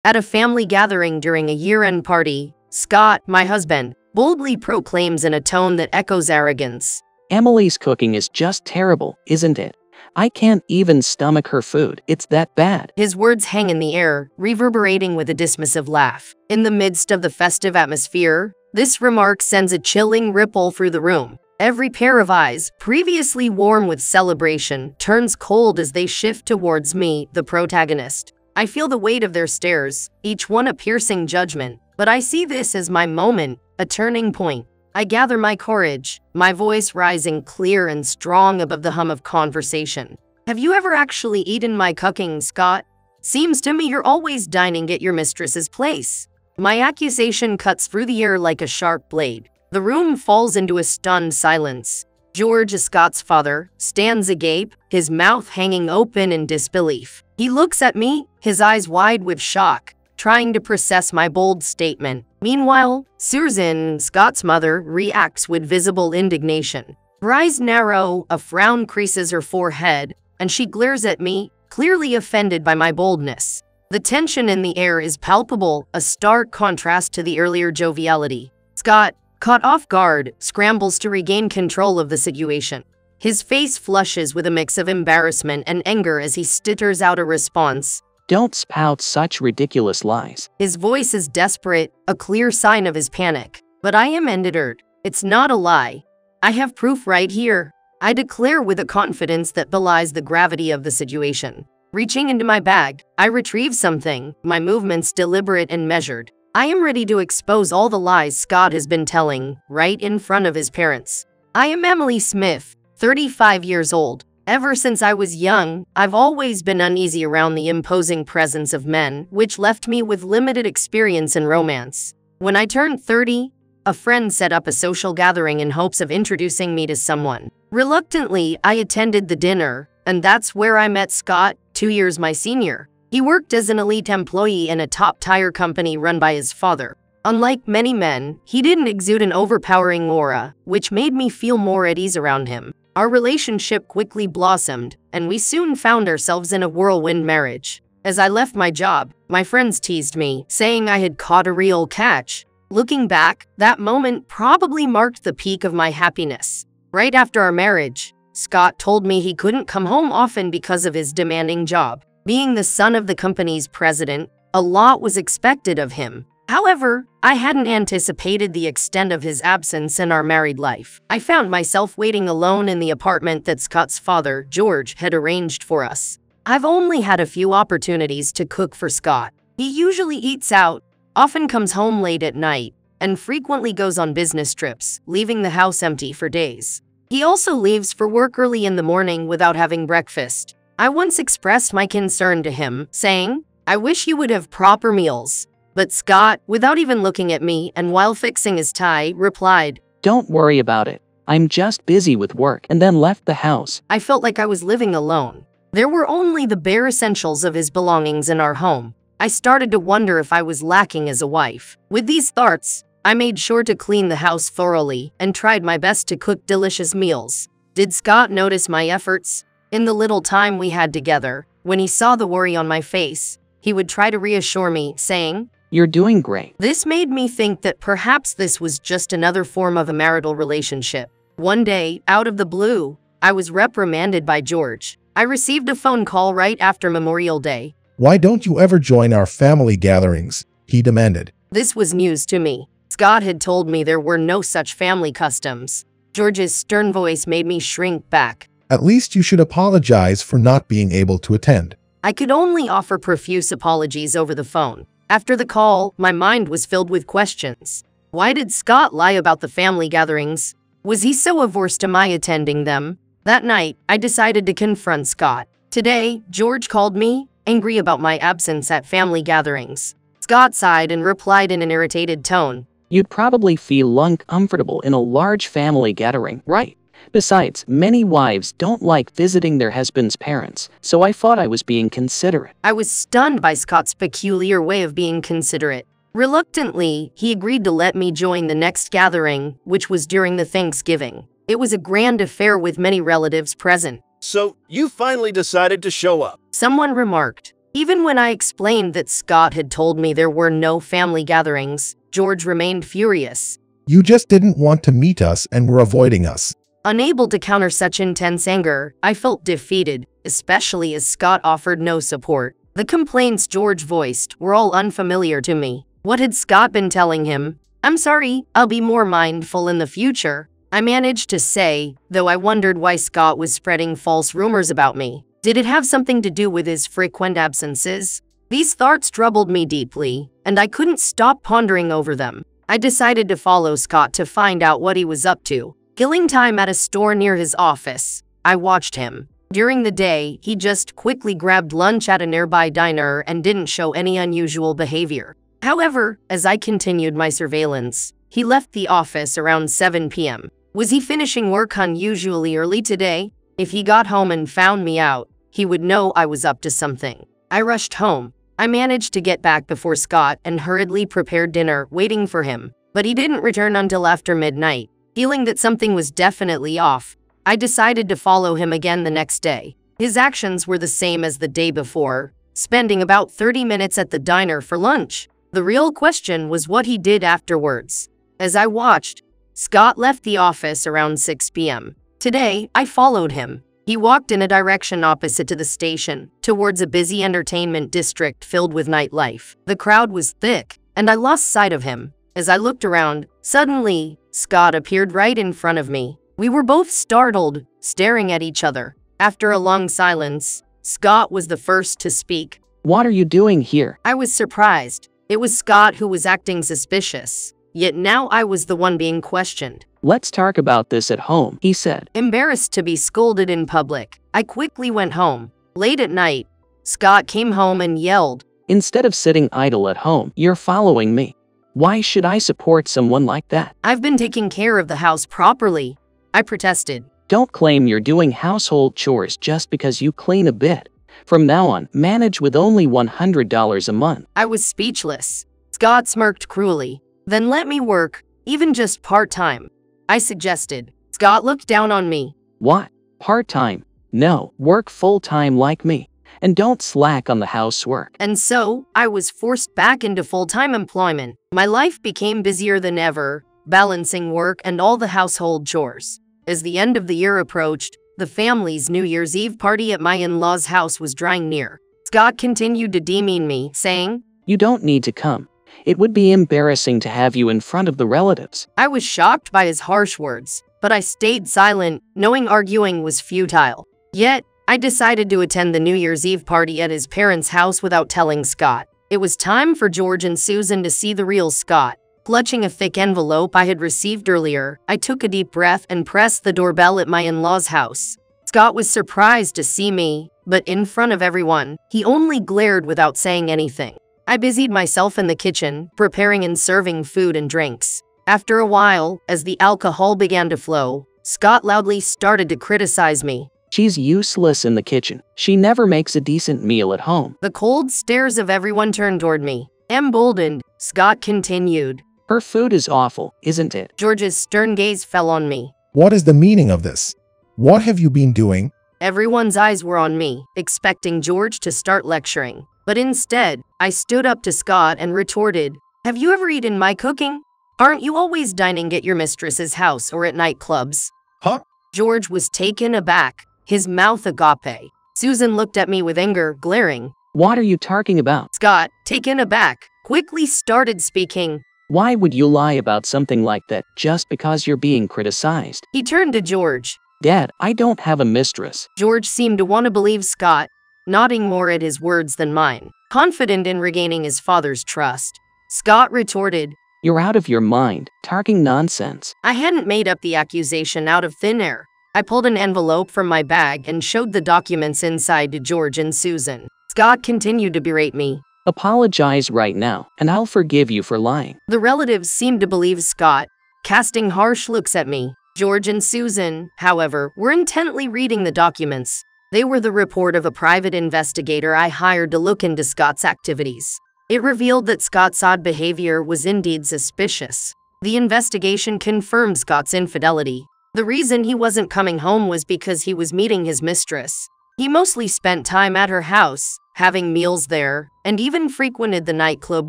At a family gathering during a year-end party, Scott, my husband, boldly proclaims in a tone that echoes arrogance. Emily's cooking is just terrible, isn't it? I can't even stomach her food, it's that bad. His words hang in the air, reverberating with a dismissive laugh. In the midst of the festive atmosphere, this remark sends a chilling ripple through the room. Every pair of eyes, previously warm with celebration, turns cold as they shift towards me, the protagonist. I feel the weight of their stares, each one a piercing judgment, but I see this as my moment, a turning point. I gather my courage, my voice rising clear and strong above the hum of conversation. Have you ever actually eaten my cooking, Scott? Seems to me you're always dining at your mistress's place. My accusation cuts through the air like a sharp blade. The room falls into a stunned silence. George, Scott's father, stands agape, his mouth hanging open in disbelief. He looks at me, his eyes wide with shock, trying to process my bold statement. Meanwhile, Susan, Scott's mother, reacts with visible indignation. Her eyes narrow, a frown creases her forehead, and she glares at me, clearly offended by my boldness. The tension in the air is palpable, a stark contrast to the earlier joviality. Scott, caught off guard, scrambles to regain control of the situation. His face flushes with a mix of embarrassment and anger as he stutters out a response. Don't spout such ridiculous lies. His voice is desperate, a clear sign of his panic. But I am undeterred. It's not a lie. I have proof right here. I declare with a confidence that belies the gravity of the situation. Reaching into my bag, I retrieve something, my movements deliberate and measured. I am ready to expose all the lies Scott has been telling, right in front of his parents. I am Emily Smith, 35 years old. Ever since I was young, I've always been uneasy around the imposing presence of men, which left me with limited experience in romance. When I turned 30, a friend set up a social gathering in hopes of introducing me to someone. Reluctantly, I attended the dinner, and that's where I met Scott, 2 years my senior. He worked as an elite employee in a top tire company run by his father. Unlike many men, he didn't exude an overpowering aura, which made me feel more at ease around him. Our relationship quickly blossomed, and we soon found ourselves in a whirlwind marriage. As I left my job, my friends teased me, saying I had caught a real catch. Looking back, that moment probably marked the peak of my happiness. Right after our marriage, Scott told me he couldn't come home often because of his demanding job. Being the son of the company's president, a lot was expected of him. However, I hadn't anticipated the extent of his absence in our married life. I found myself waiting alone in the apartment that Scott's father, George, had arranged for us. I've only had a few opportunities to cook for Scott. He usually eats out, often comes home late at night, and frequently goes on business trips, leaving the house empty for days. He also leaves for work early in the morning without having breakfast. I once expressed my concern to him, saying, "I wish you would have proper meals." But Scott, without even looking at me and while fixing his tie, replied, "Don't worry about it. I'm just busy with work," and then left the house. I felt like I was living alone. There were only the bare essentials of his belongings in our home. I started to wonder if I was lacking as a wife. With these thoughts, I made sure to clean the house thoroughly and tried my best to cook delicious meals. Did Scott notice my efforts? In the little time we had together, when he saw the worry on my face, he would try to reassure me, saying, "You're doing great." This made me think that perhaps this was just another form of a marital relationship. One day, out of the blue, I was reprimanded by George. I received a phone call right after Memorial Day. "Why don't you ever join our family gatherings?" he demanded. This was news to me. Scott had told me there were no such family customs. George's stern voice made me shrink back. "At least you should apologize for not being able to attend." I could only offer profuse apologies over the phone. After the call, my mind was filled with questions. Why did Scott lie about the family gatherings? Was he so averse to my attending them? That night, I decided to confront Scott. Today, George called me, angry about my absence at family gatherings. Scott sighed and replied in an irritated tone. "You'd probably feel uncomfortable in a large family gathering, right? Besides, many wives don't like visiting their husband's parents, so I thought I was being considerate." I was stunned by Scott's peculiar way of being considerate. Reluctantly, he agreed to let me join the next gathering, which was during the Thanksgiving. It was a grand affair with many relatives present. "So, you finally decided to show up?" Someone remarked. Even when I explained that Scott had told me there were no family gatherings, George remained furious. You just didn't want to meet us and were avoiding us. Unable to counter such intense anger, I felt defeated, especially as Scott offered no support. The complaints George voiced were all unfamiliar to me. What had Scott been telling him? "I'm sorry, I'll be more mindful in the future," I managed to say, though I wondered why Scott was spreading false rumors about me. Did it have something to do with his frequent absences? These thoughts troubled me deeply, and I couldn't stop pondering over them. I decided to follow Scott to find out what he was up to. Killing time at a store near his office, I watched him. During the day, he just quickly grabbed lunch at a nearby diner and didn't show any unusual behavior. However, as I continued my surveillance, he left the office around 7 p.m. Was he finishing work unusually early today? If he got home and found me out, he would know I was up to something. I rushed home. I managed to get back before Scott and hurriedly prepared dinner, waiting for him. But he didn't return until after midnight. Feeling that something was definitely off, I decided to follow him again the next day. His actions were the same as the day before, spending about 30 minutes at the diner for lunch. The real question was what he did afterwards. As I watched, Scott left the office around 6 p.m. Today, I followed him. He walked in a direction opposite to the station, towards a busy entertainment district filled with nightlife. The crowd was thick, and I lost sight of him. As I looked around, suddenly, Scott appeared right in front of me. We were both startled, staring at each other. After a long silence, Scott was the first to speak. "What are you doing here?" I was surprised. It was Scott who was acting suspicious. Yet now I was the one being questioned. "Let's talk about this at home," he said. Embarrassed to be scolded in public, I quickly went home. Late at night, Scott came home and yelled, "Instead of sitting idle at home, you're following me. Why should I support someone like that?" "I've been taking care of the house properly," I protested. "Don't claim you're doing household chores just because you clean a bit. From now on, manage with only $100 a month." I was speechless. Scott smirked cruelly. "Then let me work, even just part-time," I suggested. Scott looked down on me. "What? Part-time? No, work full-time like me. And don't slack on the housework." And so, I was forced back into full-time employment. My life became busier than ever, balancing work and all the household chores. As the end of the year approached, the family's New Year's Eve party at my in-laws' house was drawing near. Scott continued to demean me, saying, "You don't need to come. It would be embarrassing to have you in front of the relatives." I was shocked by his harsh words, but I stayed silent, knowing arguing was futile. Yet, I decided to attend the New Year's Eve party at his parents' house without telling Scott. It was time for George and Susan to see the real Scott. Clutching a thick envelope I had received earlier, I took a deep breath and pressed the doorbell at my in-laws' house. Scott was surprised to see me, but in front of everyone, he only glared without saying anything. I busied myself in the kitchen, preparing and serving food and drinks. After a while, as the alcohol began to flow, Scott loudly started to criticize me. "She's useless in the kitchen. She never makes a decent meal at home." The cold stares of everyone turned toward me. Emboldened, Scott continued, "Her food is awful, isn't it?" George's stern gaze fell on me. What is the meaning of this? What have you been doing? Everyone's eyes were on me, expecting George to start lecturing. But instead, I stood up to Scott and retorted, "Have you ever eaten my cooking? Aren't you always dining at your mistress's house or at nightclubs?" Huh? George was taken aback, his mouth agape. Susan looked at me with anger, glaring. "What are you talking about?" Scott, taken aback, quickly started speaking. "Why would you lie about something like that just because you're being criticized?" He turned to George. "Dad, I don't have a mistress." George seemed to want to believe Scott, nodding more at his words than mine, confident in regaining his father's trust. Scott retorted, "You're out of your mind, talking nonsense." I hadn't made up the accusation out of thin air. I pulled an envelope from my bag and showed the documents inside to George and Susan. Scott continued to berate me. "Apologize right now, and I'll forgive you for lying." The relatives seemed to believe Scott, casting harsh looks at me. George and Susan, however, were intently reading the documents. They were the report of a private investigator I hired to look into Scott's activities. It revealed that Scott's odd behavior was indeed suspicious. The investigation confirmed Scott's infidelity. The reason he wasn't coming home was because he was meeting his mistress. He mostly spent time at her house, having meals there, and even frequented the nightclub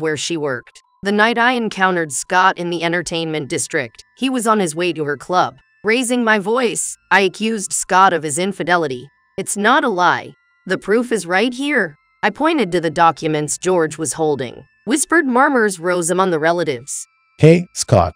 where she worked. The night I encountered Scott in the entertainment district, he was on his way to her club. Raising my voice, I accused Scott of his infidelity. It's not a lie. The proof is right here. I pointed to the documents George was holding. Whispered murmurs rose among the relatives. Hey, Scott.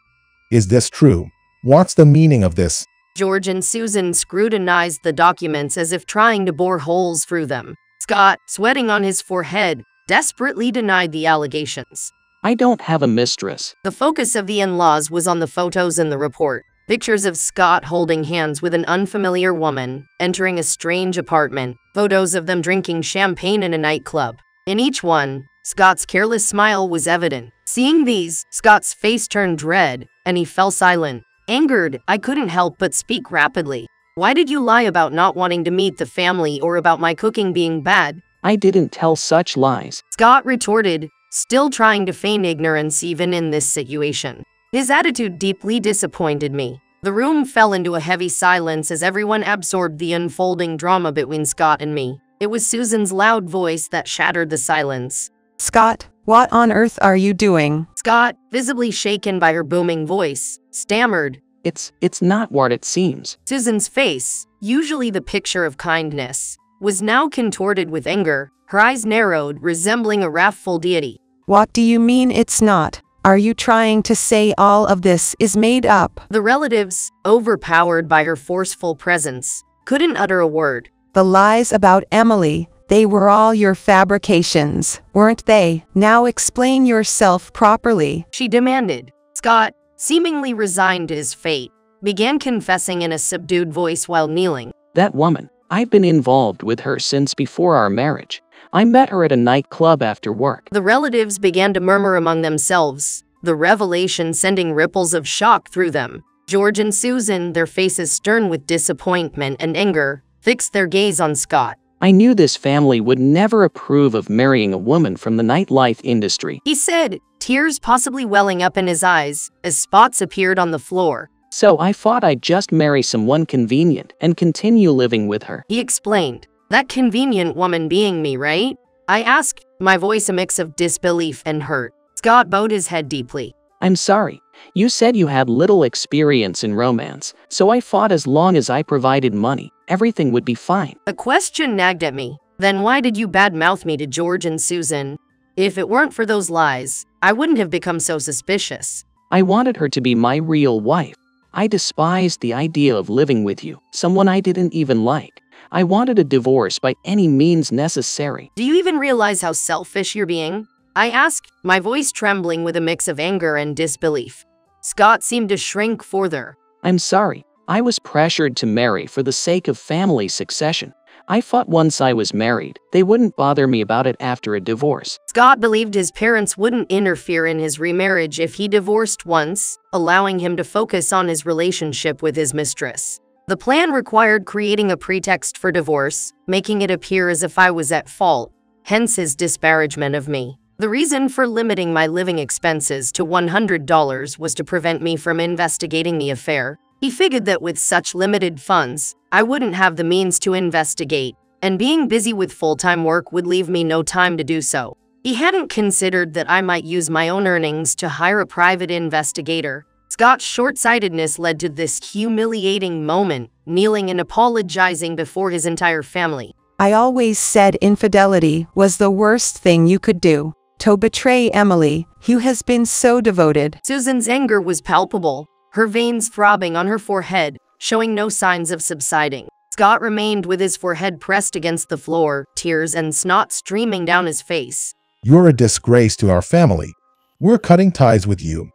Is this true? What's the meaning of this? George and Susan scrutinized the documents as if trying to bore holes through them. Scott, sweating on his forehead, desperately denied the allegations. I don't have a mistress. The focus of the in-laws was on the photos in the report. Pictures of Scott holding hands with an unfamiliar woman, entering a strange apartment, photos of them drinking champagne in a nightclub. In each one, Scott's careless smile was evident. Seeing these, Scott's face turned red, and he fell silent. Angered, I couldn't help but speak rapidly. Why did you lie about not wanting to meet the family or about my cooking being bad? I didn't tell such lies. Scott retorted, still trying to feign ignorance even in this situation. His attitude deeply disappointed me. The room fell into a heavy silence as everyone absorbed the unfolding drama between Scott and me. It was Susan's loud voice that shattered the silence. Scott, what on earth are you doing? Scott, visibly shaken by her booming voice, stammered. It's not what it seems. Susan's face, usually the picture of kindness, was now contorted with anger, her eyes narrowed, resembling a wrathful deity. What do you mean it's not? Are you trying to say all of this is made up? The relatives, overpowered by her forceful presence, couldn't utter a word. The lies about Emily, they were all your fabrications, weren't they? Now explain yourself properly, she demanded. Scott, seemingly resigned to his fate, began confessing in a subdued voice while kneeling. That woman, I've been involved with her since before our marriage. I met her at a nightclub after work. The relatives began to murmur among themselves, the revelation sending ripples of shock through them. George and Susan, their faces stern with disappointment and anger, fixed their gaze on Scott. I knew this family would never approve of marrying a woman from the nightlife industry, he said, tears possibly welling up in his eyes as spots appeared on the floor. So I thought I'd just marry someone convenient and continue living with her, he explained. That convenient woman being me, right? I asked, my voice a mix of disbelief and hurt. Scott bowed his head deeply. I'm sorry. You said you had little experience in romance, so I thought as long as I provided money, everything would be fine. A question nagged at me. Then why did you badmouth me to George and Susan? If it weren't for those lies, I wouldn't have become so suspicious. I wanted her to be my real wife. I despised the idea of living with you, someone I didn't even like. I wanted a divorce by any means necessary. Do you even realize how selfish you're being? I asked, my voice trembling with a mix of anger and disbelief. Scott seemed to shrink further. I'm sorry. I was pressured to marry for the sake of family succession. I thought once I was married, they wouldn't bother me about it after a divorce. Scott believed his parents wouldn't interfere in his remarriage if he divorced once, allowing him to focus on his relationship with his mistress. The plan required creating a pretext for divorce, making it appear as if I was at fault, hence his disparagement of me. The reason for limiting my living expenses to $100 was to prevent me from investigating the affair. He figured that with such limited funds, I wouldn't have the means to investigate, and being busy with full-time work would leave me no time to do so. He hadn't considered that I might use my own earnings to hire a private investigator. Scott's short-sightedness led to this humiliating moment, kneeling and apologizing before his entire family. I always said infidelity was the worst thing you could do. To betray Emily, who has been so devoted. Susan's anger was palpable, her veins throbbing on her forehead, showing no signs of subsiding. Scott remained with his forehead pressed against the floor, tears and snot streaming down his face. You're a disgrace to our family. We're cutting ties with you.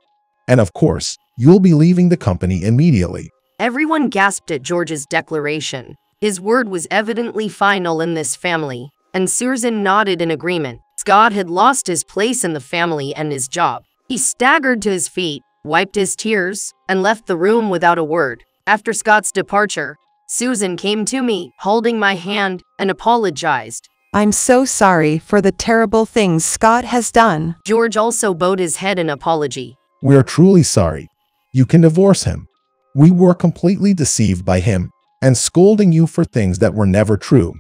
And of course, you'll be leaving the company immediately. Everyone gasped at George's declaration. His word was evidently final in this family, and Susan nodded in agreement. Scott had lost his place in the family and his job. He staggered to his feet, wiped his tears, and left the room without a word. After Scott's departure, Susan came to me, holding my hand, and apologized. I'm so sorry for the terrible things Scott has done. George also bowed his head in apology. We're truly sorry. You can divorce him. We were completely deceived by him and scolding you for things that were never true.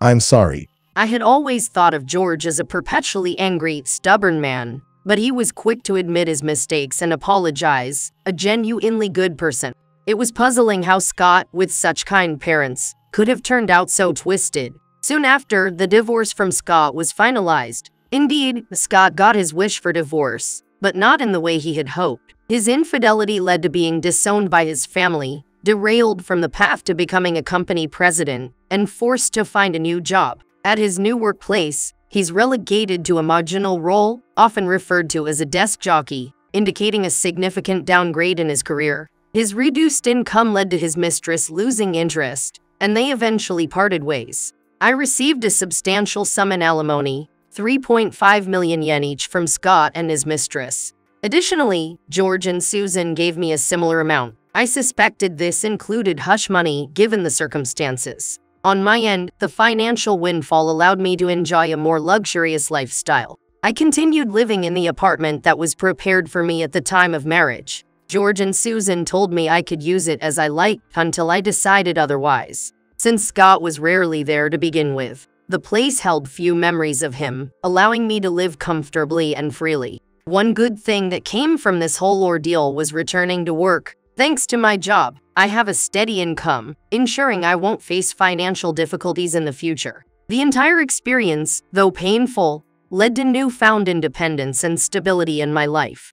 I'm sorry. I had always thought of George as a perpetually angry, stubborn man, but he was quick to admit his mistakes and apologize, a genuinely good person. It was puzzling how Scott, with such kind parents, could have turned out so twisted. Soon after, the divorce from Scott was finalized. Indeed, Scott got his wish for divorce, but not in the way he had hoped. His infidelity led to being disowned by his family, derailed from the path to becoming a company president, and forced to find a new job. At his new workplace, he's relegated to a marginal role, often referred to as a desk jockey, indicating a significant downgrade in his career. His reduced income led to his mistress losing interest, and they eventually parted ways. I received a substantial sum in alimony, 3.5 million yen each, from Scott and his mistress. Additionally, George and Susan gave me a similar amount. I suspected this included hush money given the circumstances. On my end, the financial windfall allowed me to enjoy a more luxurious lifestyle. I continued living in the apartment that was prepared for me at the time of marriage. George and Susan told me I could use it as I liked until I decided otherwise. Since Scott was rarely there to begin with, the place held few memories of him, allowing me to live comfortably and freely. One good thing that came from this whole ordeal was returning to work. Thanks to my job, I have a steady income, ensuring I won't face financial difficulties in the future. The entire experience, though painful, led to newfound independence and stability in my life.